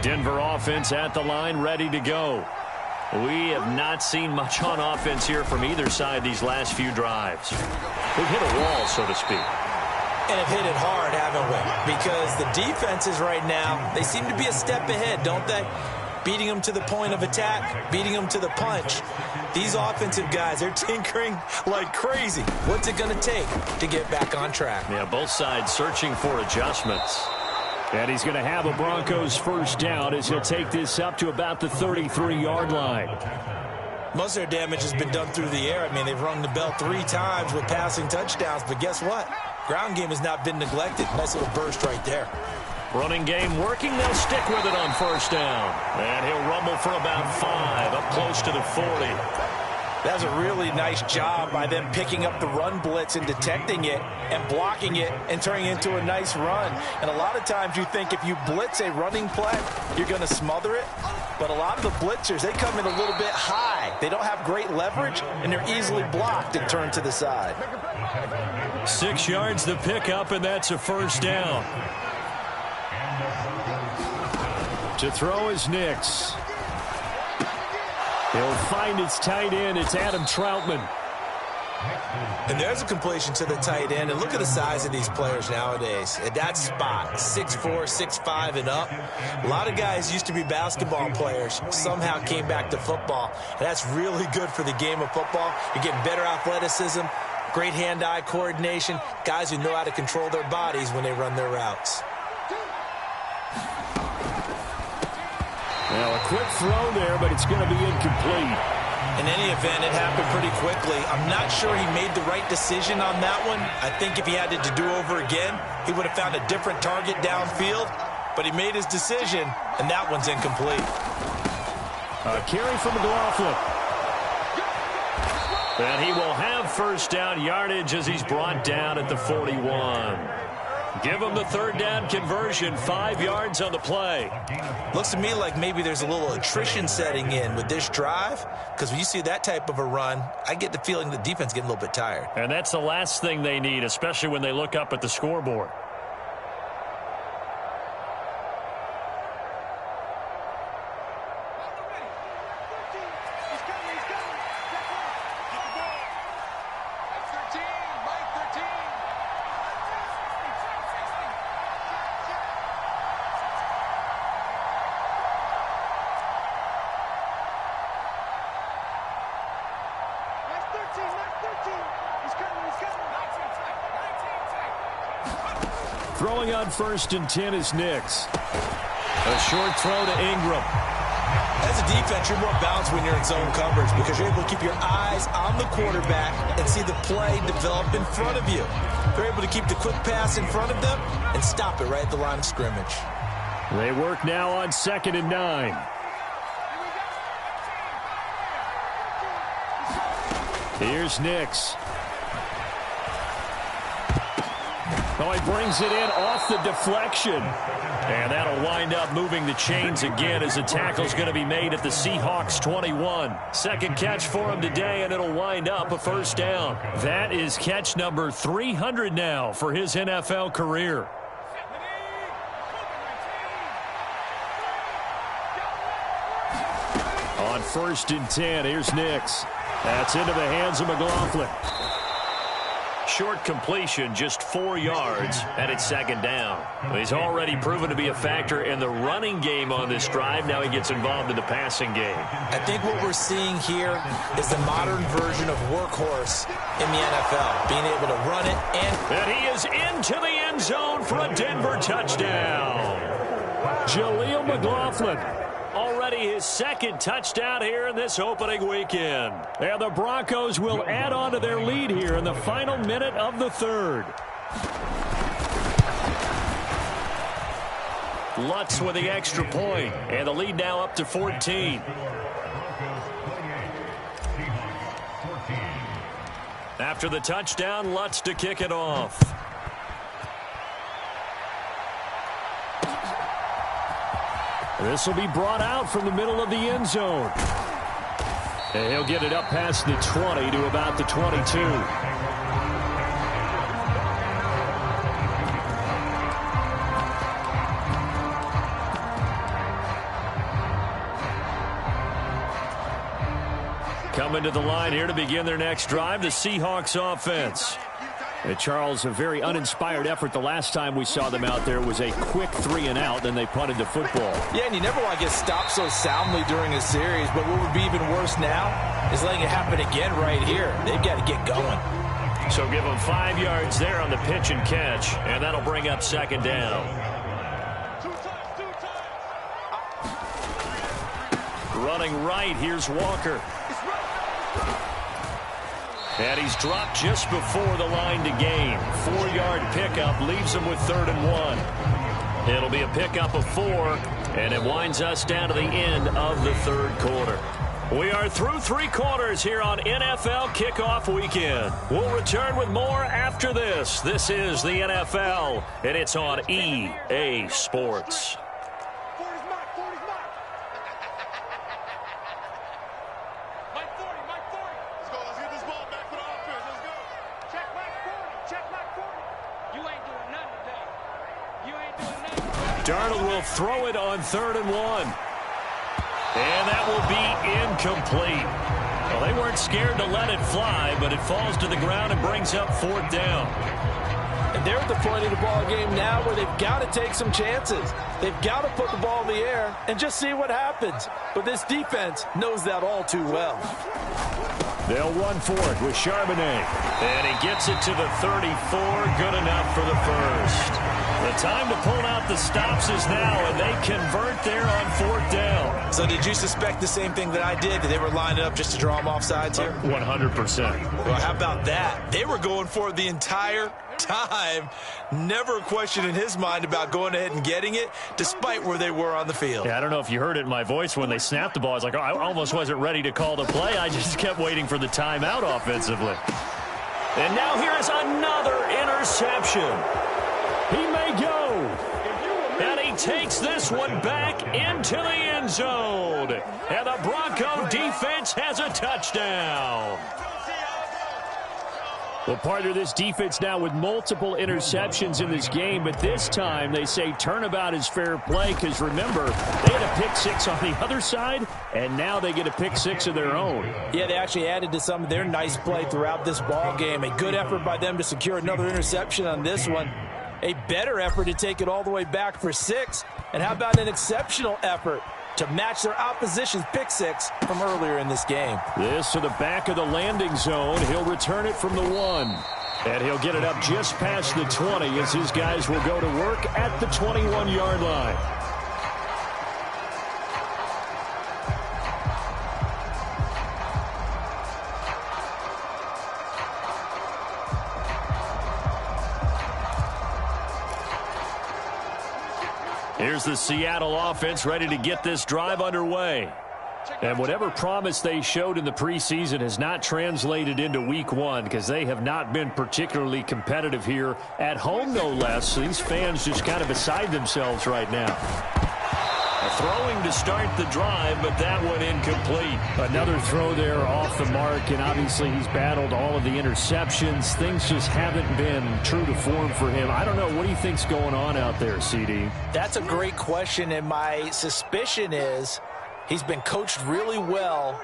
Denver offense at the line, ready to go. We have not seen much on offense here from either side these last few drives. We've hit a wall, so to speak. And have hit it hard, haven't we? Because the defenses right now, they seem to be a step ahead, don't they? Beating them to the point of attack, beating them to the punch. These offensive guys, they're tinkering like crazy. What's it going to take to get back on track? Yeah, both sides searching for adjustments. And he's going to have a Broncos first down as he'll take this up to about the 33-yard line. Most of their damage has been done through the air. I mean, they've rung the bell 3 times with passing touchdowns, but guess what? Ground game has not been neglected. Nice little burst right there. Running game working. They'll stick with it on first down. And he'll rumble for about 5, up close to the 40. That's a really nice job by them picking up the run blitz and detecting it and blocking it and turning it into a nice run. And a lot of times you think if you blitz a running play, you're going to smother it. But a lot of the blitzers, they come in a little bit high. They don't have great leverage, and they're easily blocked and turned to the side. 6 yards the pickup, and that's a first down. To throw is Nix. He'll find his tight end. It's Adam Troutman. And there's a completion to the tight end. And look at the size of these players nowadays. At that spot, 6'4", 6'5", and up. A lot of guys used to be basketball players, somehow came back to football. And that's really good for the game of football. You're getting better athleticism, great hand-eye coordination, guys who know how to control their bodies when they run their routes. Now, a quick throw there, but it's going to be incomplete. In any event, it happened pretty quickly. I'm not sure he made the right decision on that one. I think if he had it to do over again, he would have found a different target downfield. But he made his decision, and that one's incomplete. A carry from McLaughlin. And he will have first down yardage as he's brought down at the 41. Give him the third down conversion, 5 yards on the play. Looks to me like maybe there's a little attrition setting in with this drive, because when you see that type of a run, I get the feeling the defense getting a little bit tired. And that's the last thing they need, especially when they look up at the scoreboard. Throwing on 1st and 10 is Nix. A short throw to Ingram. As a defense, you're more balanced when you're in zone coverage because you're able to keep your eyes on the quarterback and see the play develop in front of you. They're able to keep the quick pass in front of them and stop it right at the line of scrimmage. They work now on 2nd and 9. Here's Nix. Oh, he brings it in off the deflection. And that'll wind up moving the chains again as the tackle's going to be made at the Seahawks 21. Second catch for him today, and it'll wind up a first down. That is catch number 300 now for his NFL career. On 1st and 10, here's Nix. That's into the hands of McLaughlin. Short completion, just 4 yards, and it's 2nd down. He's already proven to be a factor in the running game on this drive. Now he gets involved in the passing game. I think what we're seeing here is the modern version of workhorse in the NFL, being able to run it and he is into the end zone for a Denver touchdown. Jaleel McLaughlin. Already his 2nd touchdown here in this opening weekend. And the Broncos will add on to their lead here in the final minute of the 3rd. Lutz with the extra point, and the lead now up to 14. After the touchdown, Lutz to kick it off. This will be brought out from the middle of the end zone. And he'll get it up past the 20 to about the 22. Coming to the line here to begin their next drive, the Seahawks offense. And Charles, a very uninspired effort. The last time we saw them out there was a quick 3-and-out, then they punted the football. Yeah, and you never want to get stopped so soundly during a series, but what would be even worse now is letting it happen again right here. They've got to get going. So give them 5 yards there on the pitch and catch, and that'll bring up second down. Running right, here's Walker. And he's dropped just before the line to gain. 4-yard pickup leaves him with 3rd and 1. It'll be a pickup of 4, and it winds us down to the end of the 3rd quarter. We are through 3 quarters here on NFL Kickoff Weekend. We'll return with more after this. This is the NFL, and it's on EA Sports. Darnold will throw it on 3rd and 1. And that will be incomplete. Well, they weren't scared to let it fly, but it falls to the ground and brings up 4th down. And they're at the point of the ball game now where they've got to take some chances. They've got to put the ball in the air and just see what happens. But this defense knows that all too well. They'll run for it with Charbonnet. And he gets it to the 34. Good enough for the first. The time to pull out the stops is now, and they convert there on 4th down. So did you suspect the same thing that I did, that they were lining up just to draw them off sides here? 100%. Well, how about that? They were going for it the entire time. Never a question in his mind about going ahead and getting it, despite where they were on the field. Yeah, I don't know if you heard it in my voice when they snapped the ball. I was like, oh, I almost wasn't ready to call the play. I just kept waiting for the timeout offensively. And now here is another interception. He may go. And he takes this one back into the end zone. And the Bronco defense has a touchdown. Well, part of this defense now with multiple interceptions in this game, but this time they say turnabout is fair play because, remember, they had a pick 6 on the other side, and now they get a pick 6 of their own. Yeah, they actually added to some of their nice play throughout this ball game. A good effort by them to secure another interception on this one. A better effort to take it all the way back for 6. And how about an exceptional effort to match their opposition's pick 6 from earlier in this game? This to the back of the landing zone. He'll return it from the 1. And he'll get it up just past the 20 as his guys will go to work at the 21-yard line. Here's the Seattle offense ready to get this drive underway. And whatever promise they showed in the preseason has not translated into week 1 because they have not been particularly competitive here at home, no less. These fans just kind of beside themselves right now. Throwing to start the drive, but that one incomplete. Another throw there off the mark, and obviously he's battled all of the interceptions. Things just haven't been true to form for him. I don't know. What do you think's going on out there, CD? That's a great question, and my suspicion is he's been coached really well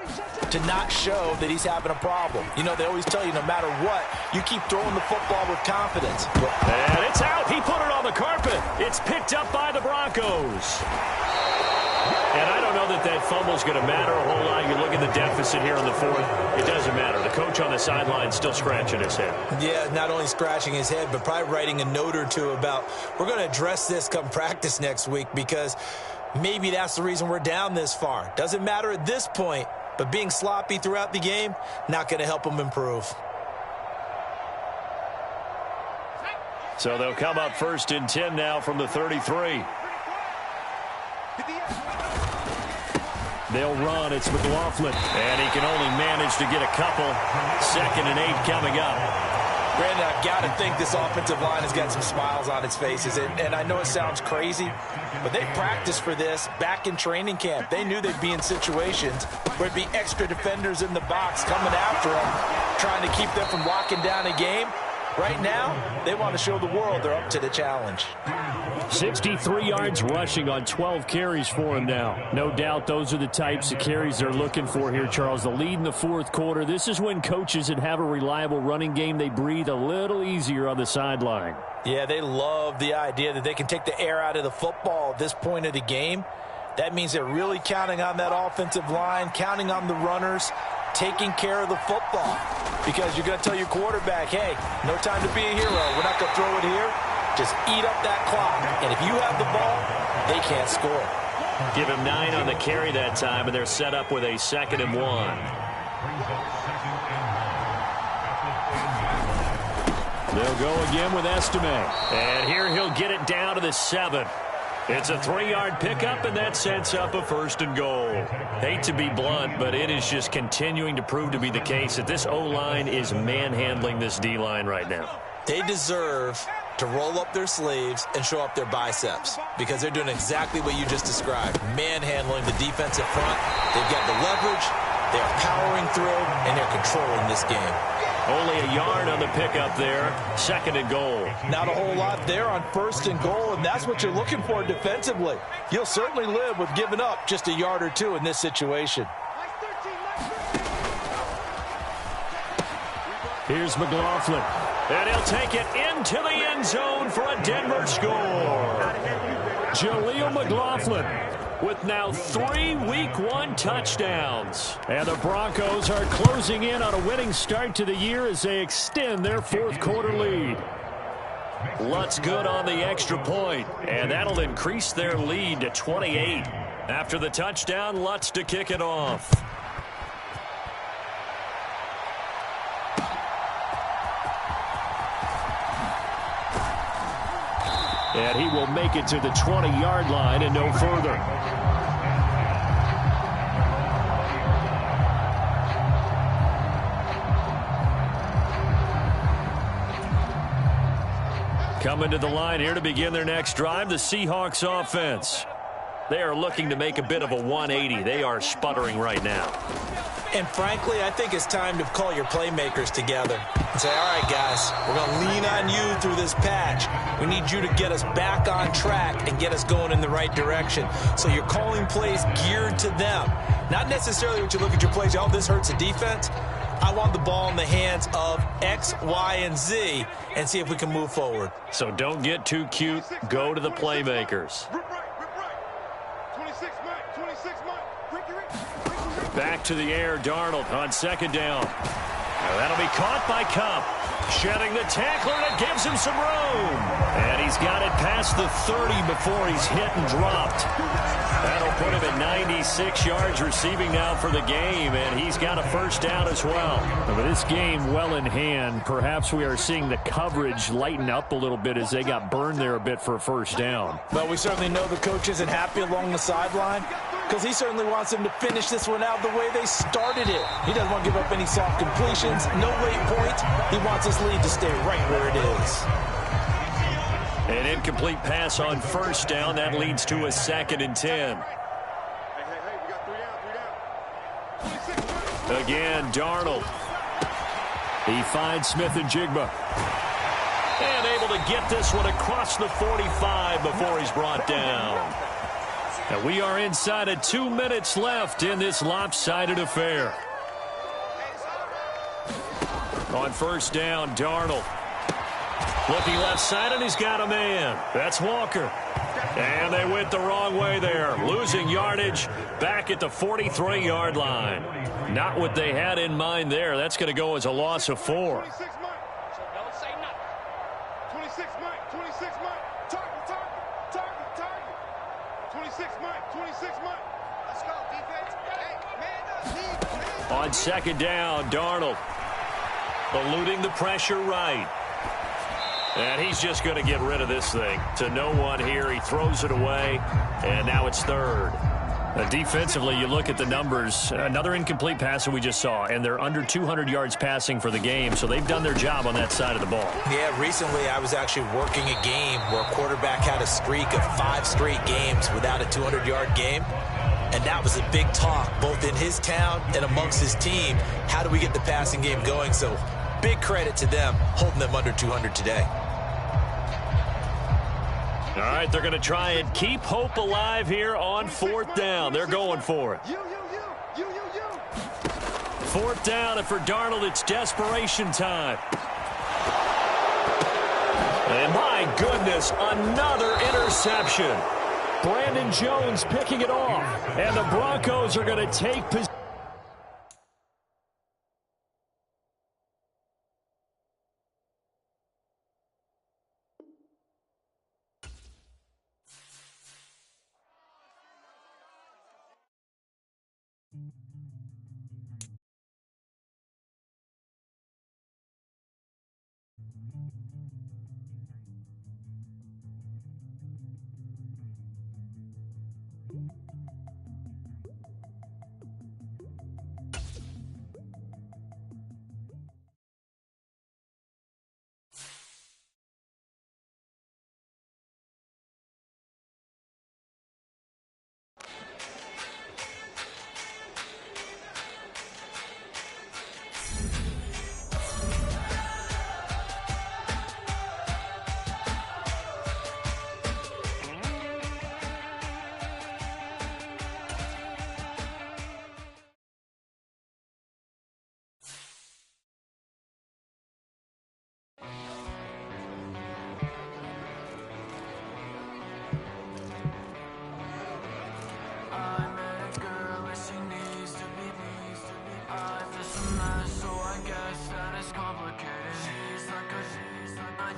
to not show that he's having a problem. You know, they always tell you no matter what, you keep throwing the football with confidence. And it's out. He put it on the carpet. It's picked up by the Broncos. And I don't know that that fumble's going to matter a whole lot. You look at the deficit here on the 4th. It doesn't matter. The coach on the sideline still scratching his head. Yeah, not only scratching his head, but probably writing a note or two about, we're going to address this come practice next week because maybe that's the reason we're down this far. Doesn't matter at this point, but being sloppy throughout the game, not going to help them improve. So they'll come up 1st and 10 now from the 33. They'll run. It's McLaughlin. And he can only manage to get a couple. 2nd and 8 coming up. Brandon, I've got to think this offensive line has got some smiles on its faces. And I know it sounds crazy, but they practiced for this back in training camp. They knew they'd be in situations where it'd be extra defenders in the box coming after them, trying to keep them from locking down a game. Right now, they want to show the world they're up to the challenge. 63 yards rushing on 12 carries for him now. No doubt those are the types of carries they're looking for here, Charles. The lead in the fourth quarter. This is when coaches that have a reliable running game, they breathe a little easier on the sideline. Yeah, they love the idea that they can take the air out of the football at this point of the game. That means they're really counting on that offensive line, counting on the runners, taking care of the football. Because you're going to tell your quarterback, hey, no time to be a hero. We're not going to throw it here. Just eat up that clock. And if you have the ball, they can't score. Give him 9 on the carry that time, and they're set up with a 2nd and 1. They'll go again with Estime. And here he'll get it down to the 7. It's a 3-yard pickup, and that sets up a 1st and goal. Hate to be blunt, but it is just continuing to prove to be the case that this O-line is manhandling this D-line right now. They deserve to roll up their sleeves and show up their biceps because they're doing exactly what you just described, manhandling the defensive front. They've got the leverage, they're powering through, and they're controlling this game. Only a yard on the pickup there. 2nd and goal. Not a whole lot there on 1st and goal, and that's what you're looking for defensively. You'll certainly live with giving up just a yard or two in this situation. Here's McLaughlin. And he'll take it into the end zone for a Denver score. Jaleel McLaughlin with now 3 Week 1 touchdowns. And the Broncos are closing in on a winning start to the year as they extend their fourth quarter lead. Lutz good on the extra point, and that'll increase their lead to 28. After the touchdown, Lutz to kick it off. And he will make it to the 20-yard line and no further. Coming to the line here to begin their next drive, the Seahawks offense. They are looking to make a bit of a 180. They are sputtering right now. And frankly, I think it's time to call your playmakers together and say, all right, guys, we're going to lean on you through this patch. We need you to get us back on track and get us going in the right direction. So you're calling plays geared to them. Not necessarily when you look at your plays, oh, this hurts the defense. I want the ball in the hands of X, Y, and Z and see if we can move forward. So don't get too cute. Go to the playmakers. Back to the air, Darnold on 2nd down. Now that'll be caught by Kupp. Shedding the tackler, and it gives him some room. And he's got it past the 30 before he's hit and dropped. That'll put him at 96 yards receiving now for the game, and he's got a 1st down as well. But this game well in hand, perhaps we are seeing the coverage lighten up a little bit as they got burned there a bit for a 1st down. But we certainly know the coach isn't happy along the sideline because he certainly wants them to finish this one out the way they started it. He doesn't want to give up any soft completions, no late points. He wants his lead to stay right where it is. An incomplete pass on 1st down. That leads to a 2nd and 10. Again, Darnold. He finds Smith and Jigba. And able to get this one across the 45 before he's brought down. And we are inside of 2 minutes left in this lopsided affair. On 1st down, Darnold. Looking left side, and he's got a man. That's Walker. And they went the wrong way there. Losing yardage back at the 43-yard line. Not what they had in mind there. That's going to go as a loss of 4. 26 Mike. 26 Mike. 26 Mike. Target. 26 Mike. 26 Mike. Let's go, defense. Hey, man, on 2nd down, Darnold. Eluding the pressure right. And he's just going to get rid of this thing to no one here. He throws it away, and now it's 3rd. Defensively, you look at the numbers. Another incomplete pass that we just saw, and they're under 200 yards passing for the game, so they've done their job on that side of the ball. Yeah, recently I was actually working a game where a quarterback had a streak of 5 straight games without a 200-yard game. And that was a big talk, both in his town and amongst his team. How do we get the passing game going? So Big credit to them holding them under 200 today. All right, they're going to try and keep hope alive here on fourth down. They're going for it. Fourth down, and for Darnold, it's desperation time. And my goodness, another interception. Brandon Jones picking it off, and the Broncos are going to take possession.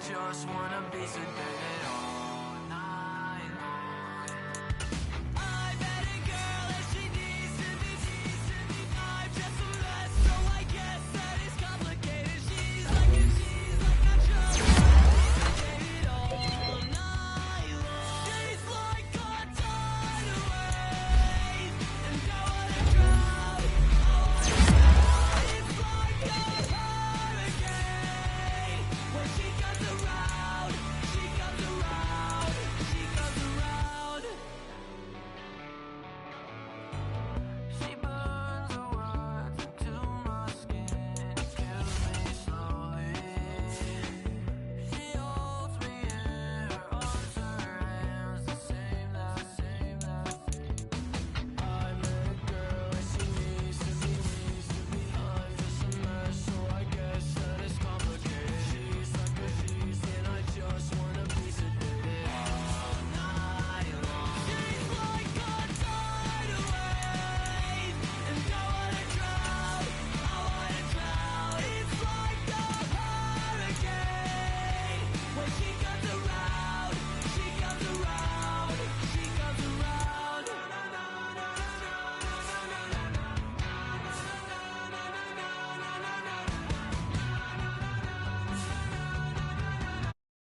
Just wanna be sedated.